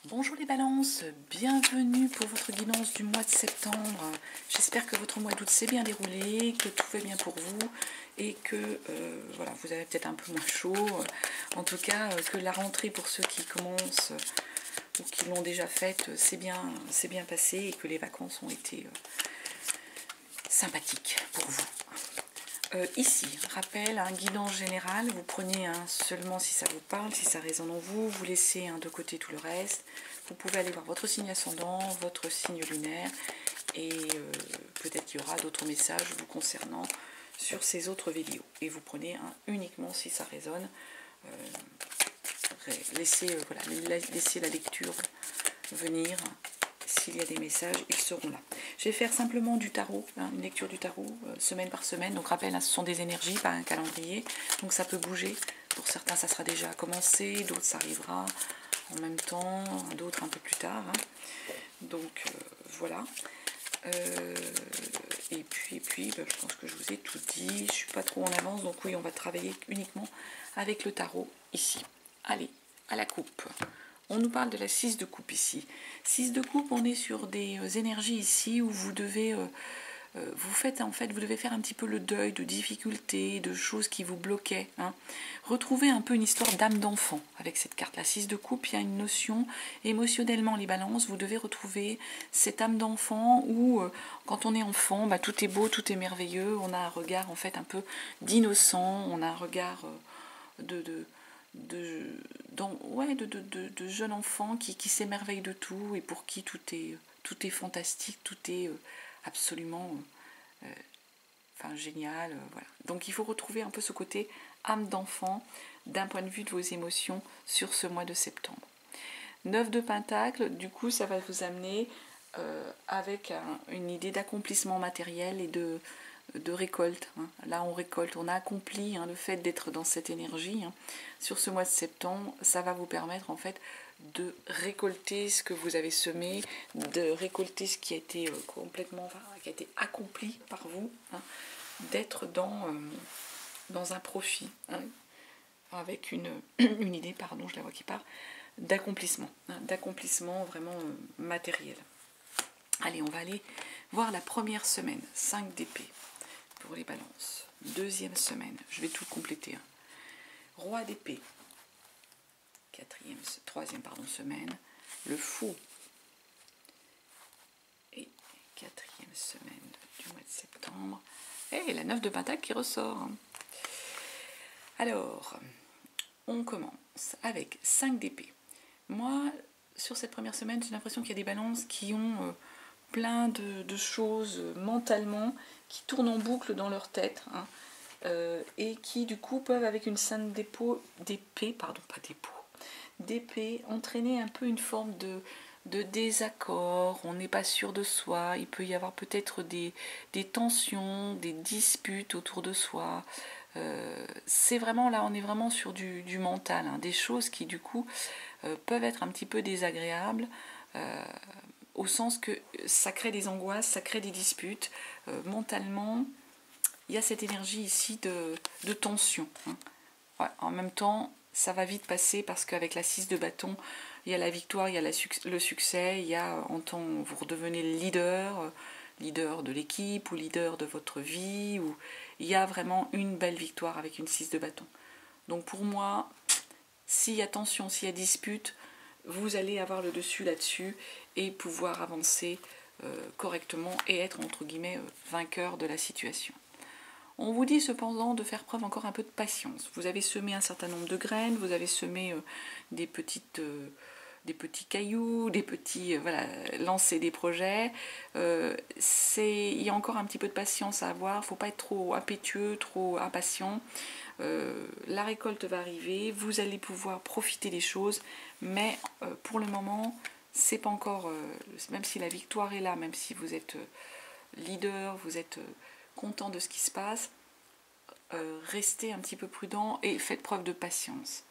Bonjour les balances, bienvenue pour votre guidance du mois de septembre. J'espère que votre mois d'août s'est bien déroulé, que tout va bien pour vous et que voilà, vous avez peut-être un peu moins chaud. En tout cas, que la rentrée pour ceux qui commencent ou qui l'ont déjà faite, c'est bien passé et que les vacances ont été sympathiques pour vous. Ici, rappel, un guidance général, vous prenez un seulement si ça vous parle, si ça résonne en vous, vous laissez de côté tout le reste. Vous pouvez aller voir votre signe ascendant, votre signe lunaire et peut-être qu'il y aura d'autres messages vous concernant sur ces autres vidéos. Et vous prenez un uniquement si ça résonne. Laissez la lecture venir. S'il y a des messages, ils seront là. Je vais faire simplement du tarot, une lecture du tarot, semaine par semaine. Donc rappel, ce sont des énergies, pas un calendrier. Donc ça peut bouger. Pour certains, ça sera déjà commencé, d'autres, ça arrivera en même temps, d'autres un peu plus tard. Donc voilà. Et puis je pense que je vous ai tout dit. Je ne suis pas trop en avance, donc oui, on va travailler uniquement avec le tarot ici. Allez, à la coupe. On nous parle de la 6 de coupe ici. 6 de coupe, on est sur des énergies ici où vous devez, vous devez faire un petit peu le deuil de difficultés, de choses qui vous bloquaient. Retrouvez un peu une histoire d'âme d'enfant avec cette carte. La 6 de coupe, il y a une notion, émotionnellement les balances, vous devez retrouver cette âme d'enfant où quand on est enfant, tout est beau, tout est merveilleux, on a un regard en fait un peu d'innocent, on a un regard de jeunes enfants qui s'émerveillent de tout et pour qui tout est fantastique, tout est absolument génial. Voilà. Donc il faut retrouver un peu ce côté âme d'enfant d'un point de vue de vos émotions sur ce mois de septembre. 9 de Pentacle, du coup ça va vous amener avec une idée d'accomplissement matériel et de récolte. Là on récolte, on a accompli le fait d'être dans cette énergie. Sur ce mois de septembre, ça va vous permettre en fait de récolter ce que vous avez semé, de récolter ce qui a été qui a été accompli par vous, d'être dans un profit, avec une idée, pardon, je la vois qui part, d'accomplissement, d'accomplissement vraiment matériel. Allez, on va aller voir la première semaine, 5 d'épée pour les balances. Deuxième semaine, je vais tout compléter. Roi d'épée, troisième semaine, le fou. Et quatrième semaine du mois de septembre. Et la 9 de Pentacle qui ressort. Alors, on commence avec 5 d'épée. Moi, sur cette première semaine, j'ai l'impression qu'il y a des balances qui ont plein de choses mentalement qui tournent en boucle dans leur tête et qui du coup peuvent avec une scène d'épée entraîner un peu une forme de désaccord, on n'est pas sûr de soi, il peut y avoir peut-être des tensions, des disputes autour de soi. C'est vraiment là, on est vraiment sur du mental, des choses qui du coup peuvent être un petit peu désagréables, au sens que ça crée des angoisses, ça crée des disputes. Mentalement, il y a cette énergie ici de tension. Ouais, en même temps, ça va vite passer parce qu'avec la 6 de bâton, il y a la victoire, il y a le succès, il y a vous redevenez le leader de l'équipe ou leader de votre vie, ou il y a vraiment une belle victoire avec une 6 de bâton. Donc pour moi, s'il y a tension, s'il y a dispute, vous allez avoir le dessus là-dessus et pouvoir avancer correctement et être entre guillemets vainqueur de la situation. On vous dit cependant de faire preuve encore un peu de patience. Vous avez semé un certain nombre de graines, vous avez semé des petits cailloux, lancer des projets. Il y a encore un petit peu de patience à avoir, il ne faut pas être trop impétueux, trop impatient. La récolte va arriver, vous allez pouvoir profiter des choses, mais pour le moment, c'est pas encore, même si la victoire est là, même si vous êtes leader, vous êtes content de ce qui se passe, restez un petit peu prudent et faites preuve de patience.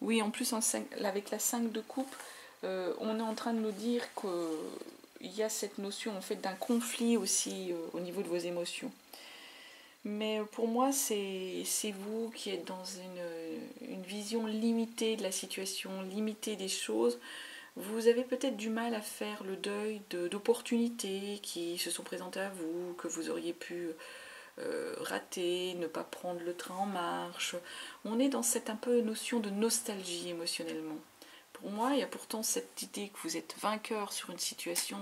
Oui, en plus, avec la 5 de coupe, on est en train de nous dire qu'il y a cette notion en fait, d'un conflit aussi au niveau de vos émotions. Mais pour moi, c'est vous qui êtes dans une vision limitée de la situation, limitée des choses. Vous avez peut-être du mal à faire le deuil d'opportunités qui se sont présentées à vous, que vous auriez pu rater, ne pas prendre le train en marche. On est dans cette un peu notion de nostalgie émotionnellement. Pour moi, il y a pourtant cette idée que vous êtes vainqueur sur une situation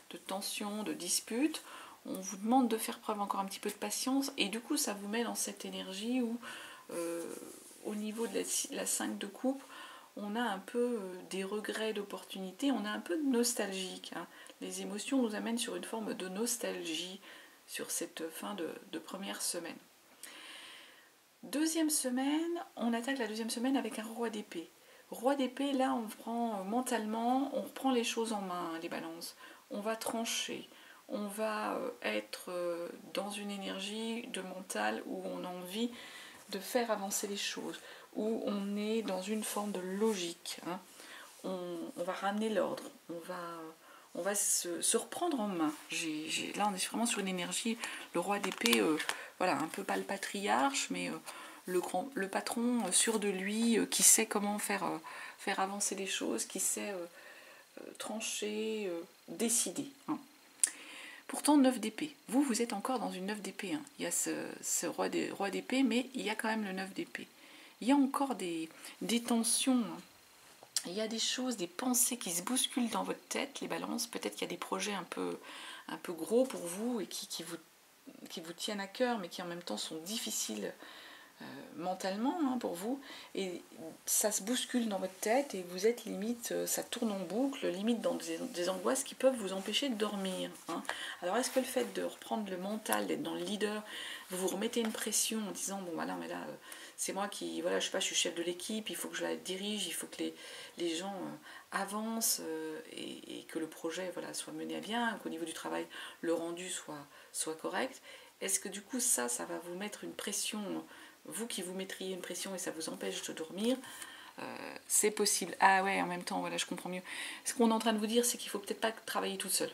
de tension, de dispute. On vous demande de faire preuve encore un petit peu de patience et du coup ça vous met dans cette énergie où au niveau de la 5 de coupe, on a un peu des regrets d'opportunités, on a un peu de nostalgique. Hein. Les émotions nous amènent sur une forme de nostalgie sur cette fin de première semaine. Deuxième semaine, on attaque la deuxième semaine avec un roi d'épée. Roi d'épée, là on prend mentalement, on reprend les choses en main, les balances. On va trancher, on va être dans une énergie de mental où on a envie de faire avancer les choses, où on est dans une forme de logique. Hein. On va ramener l'ordre, on va se reprendre en main. Là, on est vraiment sur une énergie, le roi d'épée, voilà, un peu pas le patriarche, mais le patron sûr de lui, qui sait comment faire avancer les choses, qui sait trancher, décider. Hein. Pourtant, 9 d'épée. Vous êtes encore dans une 9 d'épée. Hein. Il y a ce roi d'épée, mais il y a quand même le 9 d'épée. Il y a encore des tensions. Hein. Il y a des choses, des pensées qui se bousculent dans votre tête, les balances. Peut-être qu'il y a des projets un peu gros pour vous et qui vous tiennent à cœur, mais qui en même temps sont difficiles mentalement hein, pour vous. Et ça se bouscule dans votre tête et vous êtes limite, ça tourne en boucle, limite dans des angoisses qui peuvent vous empêcher de dormir. Hein. Alors est-ce que le fait de reprendre le mental, d'être dans le leader, vous vous remettez une pression en disant bon voilà mais là c'est moi qui, voilà, je sais pas, je suis chef de l'équipe, il faut que je la dirige, il faut que les gens avancent et que le projet voilà, soit mené à bien, qu'au niveau du travail, le rendu soit correct. Est-ce que du coup ça va vous mettre une pression, vous qui vous mettriez une pression et ça vous empêche de dormir? C'est possible. Ah ouais, en même temps, voilà, je comprends mieux. Ce qu'on est en train de vous dire, c'est qu'il faut peut-être pas travailler toute seule.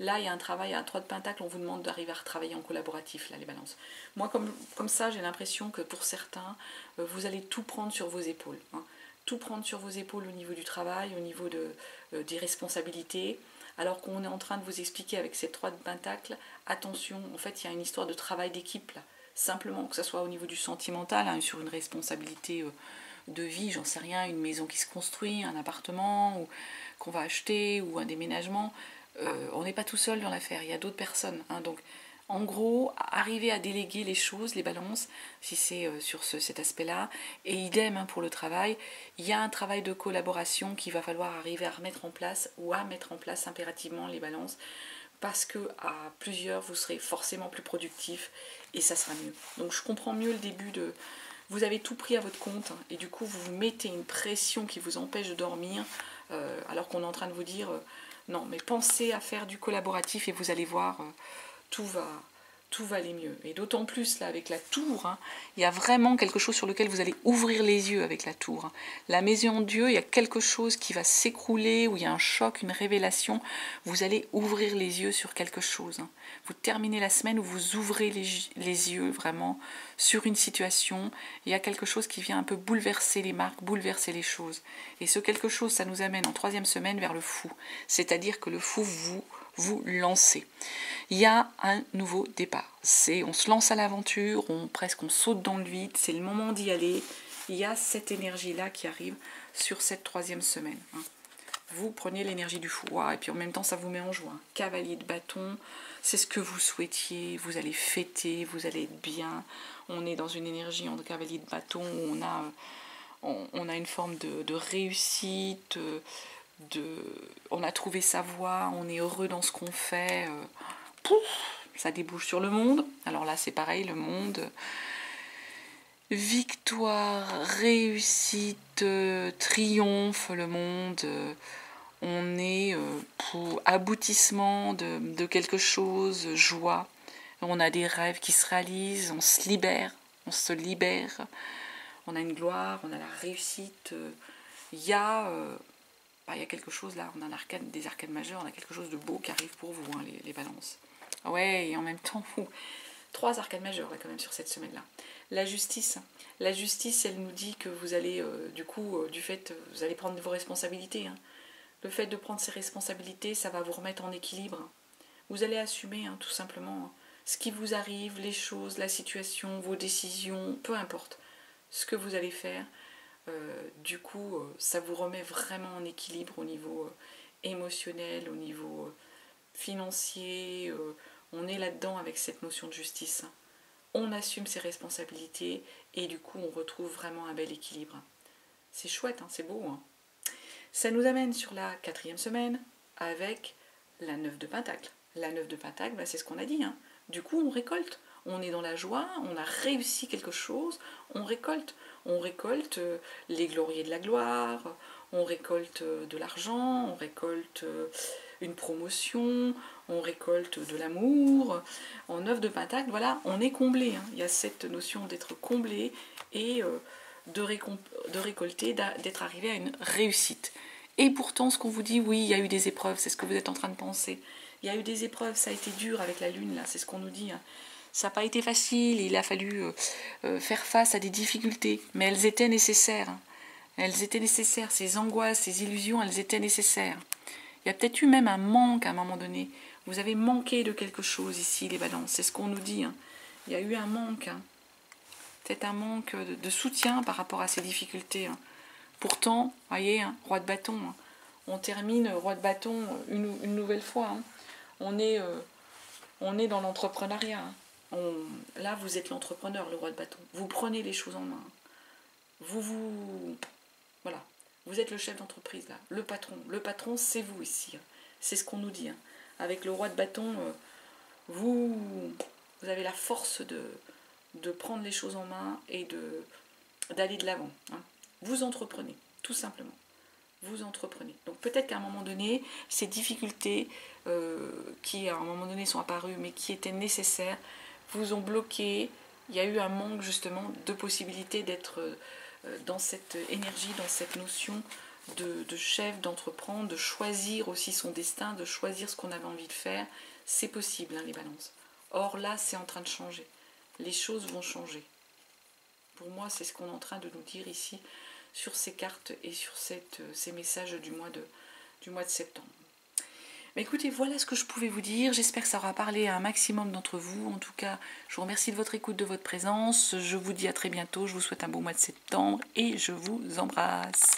Là, il y a un travail à 3 de pentacle, on vous demande d'arriver à retravailler en collaboratif, là, les balances. Moi, comme ça, j'ai l'impression que pour certains, vous allez tout prendre sur vos épaules. Hein. Tout prendre sur vos épaules au niveau du travail, au niveau des responsabilités, alors qu'on est en train de vous expliquer avec ces 3 de pentacle, attention, en fait, il y a une histoire de travail d'équipe, là. Simplement, que ce soit au niveau du sentimental, hein, sur une responsabilité de vie, j'en sais rien, une maison qui se construit, un appartement ou qu'on va acheter ou un déménagement, on n'est pas tout seul dans l'affaire, il y a d'autres personnes. Hein, donc, en gros, arriver à déléguer les choses, les balances, si c'est sur cet aspect-là, et idem hein, pour le travail, il y a un travail de collaboration qu'il va falloir arriver à remettre en place ou à mettre en place impérativement les balances, parce que à plusieurs, vous serez forcément plus productif et ça sera mieux. Donc je comprends mieux le début de... Vous avez tout pris à votre compte hein, et du coup vous vous mettez une pression qui vous empêche de dormir alors qu'on est en train de vous dire non mais pensez à faire du collaboratif et vous allez voir tout va aller mieux. Et d'autant plus là avec la tour, hein, il y a vraiment quelque chose sur lequel vous allez ouvrir les yeux avec la tour. Hein. La maison de Dieu, il y a quelque chose qui va s'écrouler, où il y a un choc, une révélation. Vous allez ouvrir les yeux sur quelque chose. Hein. Vous terminez la semaine où vous ouvrez les yeux vraiment sur une situation. Il y a quelque chose qui vient un peu bouleverser les marques, bouleverser les choses. Et ce quelque chose, ça nous amène en 3e semaine vers le fou. C'est-à-dire que le fou vous lancez. Il y a un nouveau départ. On se lance à l'aventure, on saute dans le vide, c'est le moment d'y aller. Il y a cette énergie-là qui arrive sur cette 3e semaine. Hein. Vous prenez l'énergie du fou, et puis en même temps ça vous met en joie. Cavalier de bâton, c'est ce que vous souhaitiez, vous allez fêter, vous allez être bien. On est dans une énergie en cavalier de bâton où on a une forme de réussite, on a trouvé sa voie, on est heureux dans ce qu'on fait. Ça débouche sur le monde. Alors là, c'est pareil, le monde. Victoire, réussite, triomphe, le monde. On est pour aboutissement de quelque chose, joie. On a des rêves qui se réalisent, on se libère. On a une gloire, on a la réussite. Il y a quelque chose là, on a des arcanes majeures, on a quelque chose de beau qui arrive pour vous, hein, les balances. Ouais, et en même temps, 3 arcanes majeures là quand même sur cette semaine-là. La justice, elle nous dit que vous allez, du fait, vous allez prendre vos responsabilités. Hein. Le fait de prendre ses responsabilités, ça va vous remettre en équilibre. Vous allez assumer tout simplement ce qui vous arrive, les choses, la situation, vos décisions, peu importe ce que vous allez faire. Du coup, ça vous remet vraiment en équilibre au niveau émotionnel, au niveau financier. On est là-dedans avec cette notion de justice. On assume ses responsabilités et du coup, on retrouve vraiment un bel équilibre. C'est chouette, c'est beau. Ça nous amène sur la 4e semaine avec la 9 de Pentacle. La 9 de Pentacle, c'est ce qu'on a dit. Du coup, on récolte. On est dans la joie, on a réussi quelque chose, on récolte. On récolte les gloriers de la gloire, on récolte de l'argent, on récolte une promotion, on récolte de l'amour. En 9 de Pentacle, voilà, on est comblé. Il y a cette notion d'être comblé et de récolter, d'être arrivé à une réussite. Et pourtant, ce qu'on vous dit, oui, il y a eu des épreuves, c'est ce que vous êtes en train de penser. Il y a eu des épreuves, ça a été dur avec la Lune, là, c'est ce qu'on nous dit. Ça n'a pas été facile, il a fallu faire face à des difficultés, mais elles étaient nécessaires. Elles étaient nécessaires, ces angoisses, ces illusions, elles étaient nécessaires. Il y a peut-être eu même un manque à un moment donné. Vous avez manqué de quelque chose ici, les balances, c'est ce qu'on nous dit. Il y a eu un manque, peut-être un manque de soutien par rapport à ces difficultés. Pourtant, voyez, roi de bâton, on termine roi de bâton une nouvelle fois. On est dans l'entrepreneuriat. Là, vous êtes l'entrepreneur, le roi de bâton. Vous prenez les choses en main. Voilà. Vous êtes le chef d'entreprise, là. Le patron. Le patron, c'est vous ici. C'est ce qu'on nous dit. Avec le roi de bâton, vous avez la force de prendre les choses en main et d'aller de l'avant. Vous entreprenez, tout simplement. Vous entreprenez. Donc peut-être qu'à un moment donné, ces difficultés qui à un moment donné sont apparues mais qui étaient nécessaires, vous ont bloqué. Il y a eu un manque justement de possibilité d'être dans cette énergie, dans cette notion de chef, d'entreprendre, de choisir aussi son destin, de choisir ce qu'on avait envie de faire. C'est possible, les balances. Or là, c'est en train de changer. Les choses vont changer. Pour moi, c'est ce qu'on est en train de nous dire ici sur ces cartes et sur ces messages du mois de septembre. Mais écoutez, voilà ce que je pouvais vous dire. J'espère que ça aura parlé à un maximum d'entre vous. En tout cas, je vous remercie de votre écoute, de votre présence. Je vous dis à très bientôt. Je vous souhaite un beau mois de septembre et je vous embrasse.